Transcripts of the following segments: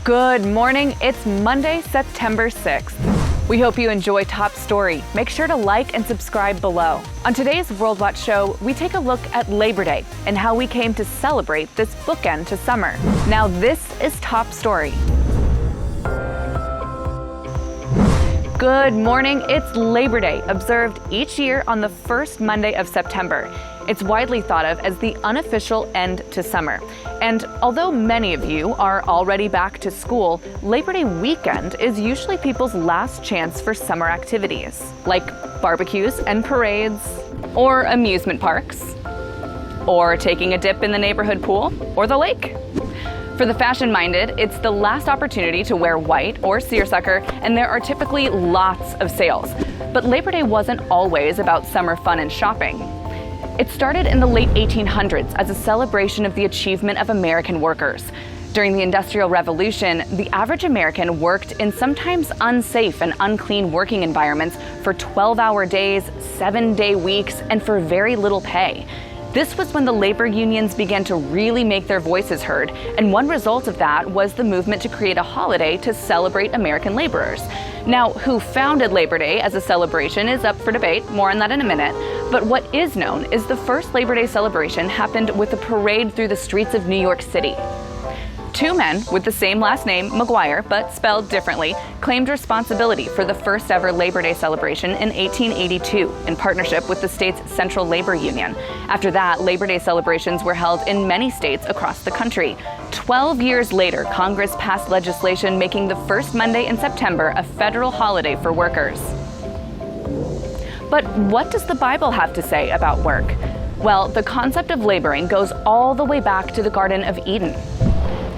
Good morning. It's Monday, September 6th. We hope you enjoy Top Story. Make sure to like and subscribe below. On today's World Watch show, we take a look at Labor Day and how we came to celebrate this bookend to summer. Now this is Top Story. Good morning. It's Labor Day, observed each year on the first Monday of September. It's widely thought of as the unofficial end to summer. And although many of you are already back to school, Labor Day weekend is usually people's last chance for summer activities, like barbecues and parades, or amusement parks, or taking a dip in the neighborhood pool or the lake. For the fashion-minded, it's the last opportunity to wear white or seersucker, and there are typically lots of sales. But Labor Day wasn't always about summer fun and shopping. It started in the late 1800s as a celebration of the achievement of American workers. During the Industrial Revolution, the average American worked in sometimes unsafe and unclean working environments for 12-hour days, 7-day weeks, and for very little pay. This was when the labor unions began to really make their voices heard, and one result of that was the movement to create a holiday to celebrate American laborers. Now, who founded Labor Day as a celebration is up for debate, more on that in a minute, but what is known is the first Labor Day celebration happened with a parade through the streets of New York City. Two men with the same last name, McGuire, but spelled differently, claimed responsibility for the first ever Labor Day celebration in 1882 in partnership with the state's Central Labor Union. After that, Labor Day celebrations were held in many states across the country. 12 years later, Congress passed legislation making the first Monday in September a federal holiday for workers. But what does the Bible have to say about work? Well, the concept of laboring goes all the way back to the Garden of Eden.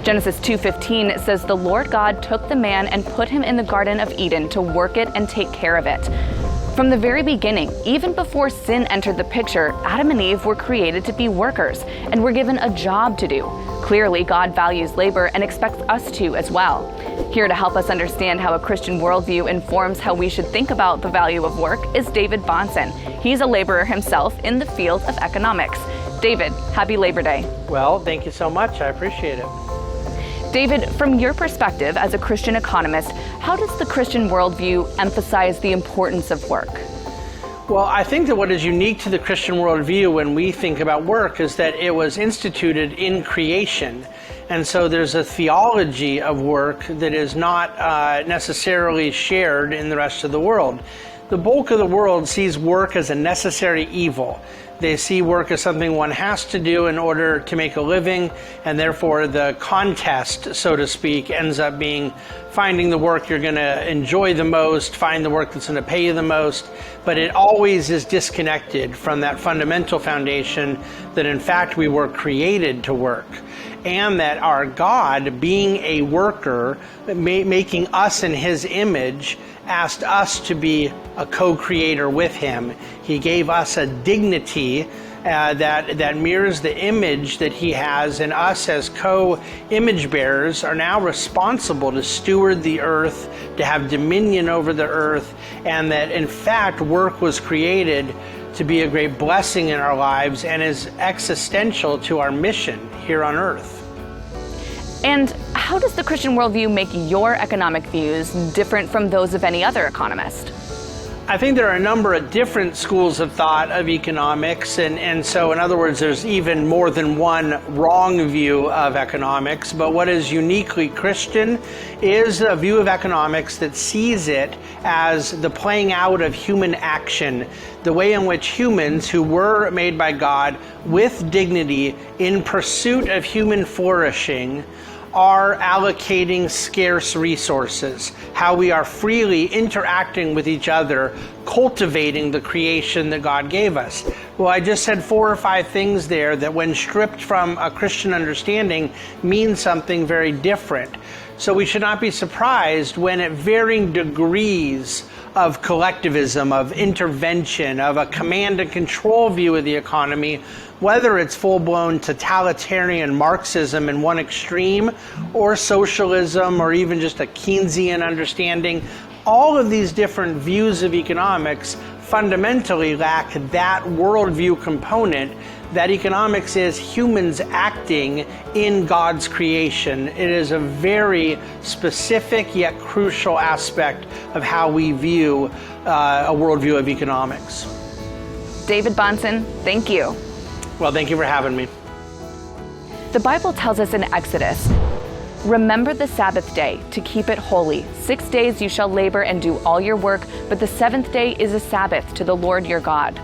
Genesis 2:15 says the Lord God took the man and put him in the Garden of Eden to work it and take care of it. From the very beginning, even before sin entered the picture, Adam and Eve were created to be workers and were given a job to do. Clearly, God values labor and expects us to as well. Here to help us understand how a Christian worldview informs how we should think about the value of work is David Bonson. He's a laborer himself in the field of economics. David, happy Labor Day. Well, thank you so much. I appreciate it. David, from your perspective as a Christian economist, how does the Christian worldview emphasize the importance of work? Well, I think that what is unique to the Christian worldview when we think about work is that it was instituted in creation. And so there's a theology of work that is not necessarily shared in the rest of the world. The bulk of the world sees work as a necessary evil. They see work as something one has to do in order to make a living, and therefore the contest, so to speak, ends up being finding the work you're going to enjoy the most, find the work that's going to pay you the most, but it always is disconnected from that fundamental foundation that in fact we were created to work, and that our God, being a worker, making us in His image, asked us to be a co-creator with Him. He gave us a dignity that mirrors the image that He has, and us as co-image bearers are now responsible to steward the earth, to have dominion over the earth, and that in fact work was created to be a great blessing in our lives and is existential to our mission here on earth. And how does the Christian worldview make your economic views different from those of any other economist? I think there are a number of different schools of thought of economics, and so in other words, there's even more than one wrong view of economics. But what is uniquely Christian is a view of economics that sees it as the playing out of human action, the way in which humans who were made by God with dignity in pursuit of human flourishing are allocating scarce resources, how we are freely interacting with each other, cultivating the creation that God gave us. Well, I just said 4 or 5 things there that when stripped from a Christian understanding mean something very different. So we should not be surprised when at varying degrees of collectivism, of intervention, of a command and control view of the economy, whether it's full-blown totalitarian Marxism in one extreme, or socialism, or even just a Keynesian understanding, all of these different views of economics fundamentally lack that worldview component that economics is humans acting in God's creation. It is a very specific yet crucial aspect of how we view a worldview of economics. David Bonson, thank you. Well, thank you for having me. The Bible tells us in Exodus, "Remember the Sabbath day to keep it holy. 6 days you shall labor and do all your work, but the seventh day is a Sabbath to the Lord your God."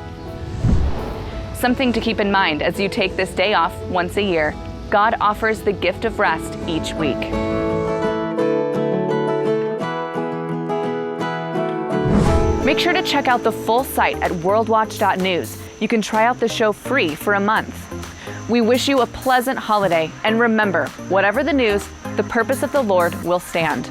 Something to keep in mind as you take this day off once a year. God offers the gift of rest each week. Make sure to check out the full site at worldwatch.news. You can try out the show free for a month. We wish you a pleasant holiday, and remember, whatever the news, the purpose of the Lord will stand.